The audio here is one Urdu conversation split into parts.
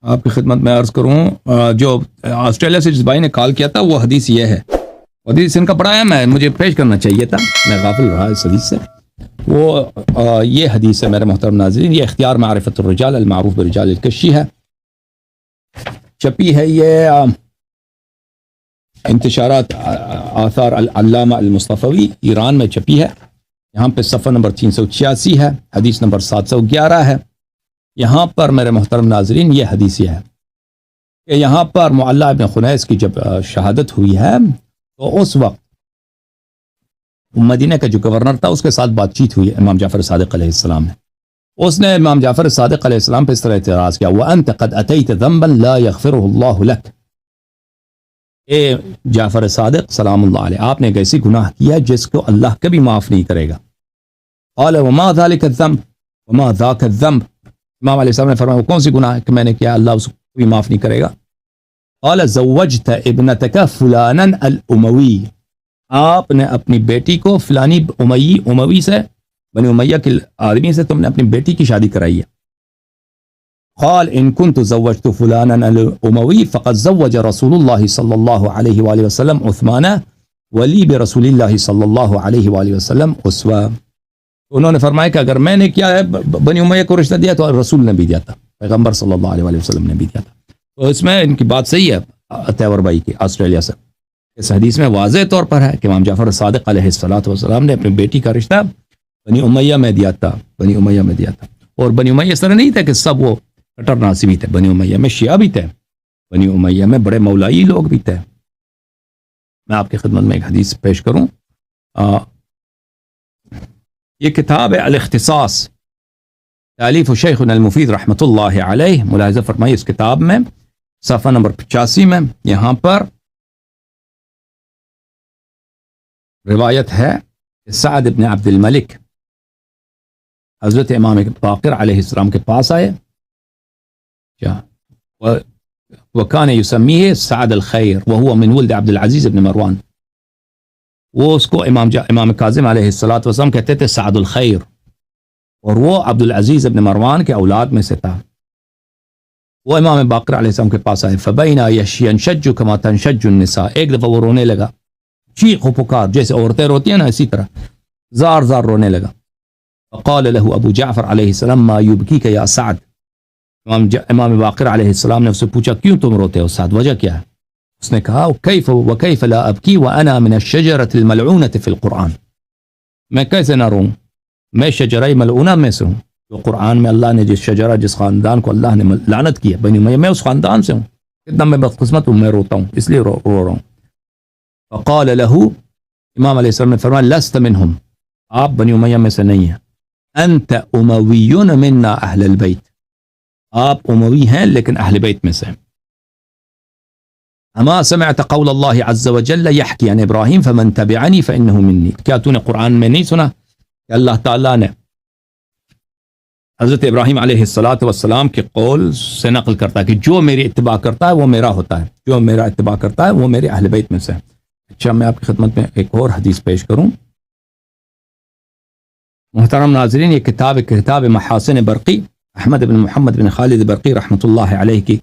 آپ کی خدمت میں عرض کروں، جو آسٹریلیا سے جس بھائی نے کال کیا تھا وہ حدیث یہ ہے، حدیث ان کا پڑھا ہے، مجھے پیش کرنا چاہیے تھا، میں غافل رہا اس حدیث سے۔ وہ یہ حدیث ہے میرے محترم ناظرین، یہ اختیار معرفت الرجال المعروف برجال الکشی ہے، چھپی ہے یہ انتشارات آثار العلامہ المصطفی ایران میں چھپی ہے، یہاں پہ صفحہ نمبر 386 ہے، حدیث نمبر 711 ہے۔ یہاں پر میرے محترم ناظرین یہ حدیث یہ ہے کہ یہاں پر معلّہ ابن خنیس کی جب شہادت ہوئی ہے تو اس وقت مدینہ کا جو گورنر تھا اس کے ساتھ بات چیت ہوئی امام جعفر صادق علیہ السلام نے، اس نے امام جعفر صادق علیہ السلام پہ اس طرح اعتراض کیا، وَأَنْتَ قَدْ أَتَيْتَ ذَنْبًا لَا يَغْفِرُهُ اللَّهُ لَكَ، اے جعفر صادق سلام اللہ علیہ، آپ نے ایک ایسی گناہ کیا جس کو اللہ کبھی معاف نہیں کرے گا۔ قال وما ذلك الذنب وما ذاك الذنب، امام علیہ السلام نے فرمایا وہ کون سی گناہ ہے کہ میں نے کیا اللہ اس کو کبھی معاف نہیں کرے گا۔ قال زوجت ابنتك فلانا الاموی، آپ نے اپنی بیٹی کو فلانی اموی سے، بنی امیہ کے آدمی سے تم نے اپنی بیٹی کی شادی کرائی ہے۔ قال ان كنت زوجت فلانا الاموی فقد زوج رسول اللہ صلی اللہ علیہ وآلہ وسلم عثمان ولی برسول اللہ صلی اللہ علیہ وآلہ وسلم اسوہ، انہوں نے فرمایا کہ اگر میں نے کیا ہے بنی امیہ کو رشتہ دیا تو رسول نے بھی دیا تھا، پیغمبر صلی اللہ علیہ وآلہ وسلم نے بھی دیا تھا۔ تو اس میں ان کی بات صحیح ہے تیور بھائی کی آسٹریلیا سے، اس حدیث میں واضح طور پر ہے کہ امام جعفر صادق علیہ السلام نے اپنی بیٹی کا رشتہ بنی امیہ میں دیا تھا، بنی امیہ میں دیا تھا۔ اور بنی امیہ اس طرح نہیں تھا کہ سب وہ کٹر ناصبی تھے، بنی امیہ میں شیعہ بھی تھے، بنی امیہ میں بڑے مولائی لوگ بھی تھے۔ میں آپ کی خدمت میں ایک حدیث پیش کروں، یہ کتاب ہے الاختصاص، تالیف شیخنا المفید رحمۃ اللہ علیہ، ملاحظہ فرمائیے اس کتاب میں صفحہ نمبر 85 میں یہاں پر روایت ہے کہ سعد بن عبد الملک حضرت امام باقر علیہ السلام کے پاس آئے، وکان یسمیہ سعد الخیر وهو من ولد عبد العزیز بن مروان، وہ اس کو امام کاظم علیہ السلام کہتے تھے سعد الخیر، اور وہ عبد العزیز ابن مروان کے اولاد میں سے تھا۔ وہ امام باقر علیہ السلام کے پاس آئے، فبینا ینشج کما تنشج النساء، ایک دفعہ وہ رونے لگا، چیخ و پکار جیسے عورتیں روتی ہیں نا اسی طرح زار زار رونے لگا۔ فقال له ابو جعفر علیہ السلام ما یبکیک یا سعد، امام باقر علیہ السلام نے اس سے پوچھا کیوں تم روتے ہو سعد، وجہ کیا ہے؟ اس نے کہا وکیف لا ابکی وانا من الشجرۃ الملعونۃ فی القرآن، میں کیسے نہ روں، میں شجرہ ملعونہ میں سے ہوں، جو قرآن میں اللہ نے جس شجرہ جس خاندان کو اللہ نے لعنت کی ہے بنی امیہ، میں اس خاندان سے ہوں، کتنا میں بدقسمت ہوں، میں روتا ہوں اس لیے رو رہا ہوں۔ فقال له، امام علیہ السلام نے فرمایا لست منہم، آپ بنی امیہ میں سے نہیں ہیں، انت اموی منا اہل البیت، آپ اموی ہیں لیکن اہل بیت میں سے ہیں۔ اما سمعت قول اللہ عز وجل یحکی عن ابراہیم فمن تبعنی فانہ منی، کیا تو نے قرآن میں نہیں سنا کہ اللہ تعالیٰ نے حضرت ابراہیم علیہ السلام کے قول سے نقل کرتا ہے کہ جو میری اتباع کرتا ہے وہ میرا ہوتا ہے، جو میرا اتباع کرتا ہے وہ میرے اہل بیت میں سے ہے۔ اچھا، میں آپ کی خدمت میں ایک اور حدیث پیش کروں۔ محترم ناظرین، یہ کتاب محاسن برقی، احمد بن محمد بن خالد برقی رحمۃ اللہ علیہ کی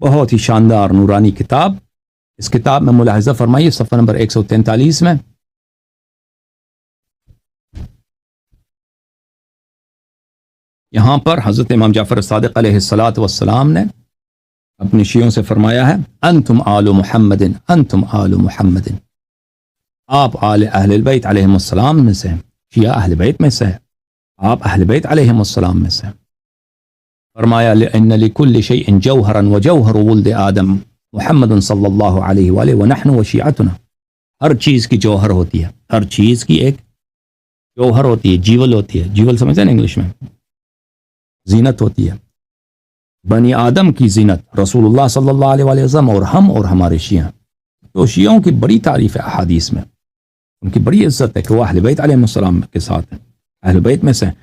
بہت ہی شاندار نورانی کتاب، اس کتاب میں ملاحظہ فرمائیے صفحہ نمبر 143 میں یہاں پر حضرت امام جعفر صادق علیہ السلام نے اپنی شیعوں سے فرمایا ہے انتم آل محمد، انتم آل محمد، آپ آل اہل البیت علیہم السلام میں سے ہیں، شیعہ اہل بیت میں سے ہیں، آپ اہل بیت علیہم السلام میں سے ہیں۔ فرمایا لأن لكل شيء جوهرا وجوهر ولد آدم محمد صلی اللہ علیہ وآلہ ونحن وشیعتنا، ہر چیز کی جوہر ہوتی ہے، ہر چیز کی ایک جوہر ہوتی ہے، جیول ہوتی ہے، جیول سمجھتے ہیں انگلش میں، زینت ہوتی ہے، بنی آدم کی زینت رسول اللہ صلی اللہ علیہ وآلہ وسلم اور ہم اور ہمارے شیعہ۔ تو شیعوں کی بڑی تعریف ہے احادیث میں، ان کی بڑی عزت ہے کہ وہ اہل بیت علیہ السلام کے ساتھ ہیں، اہل بیت میں سے ہیں۔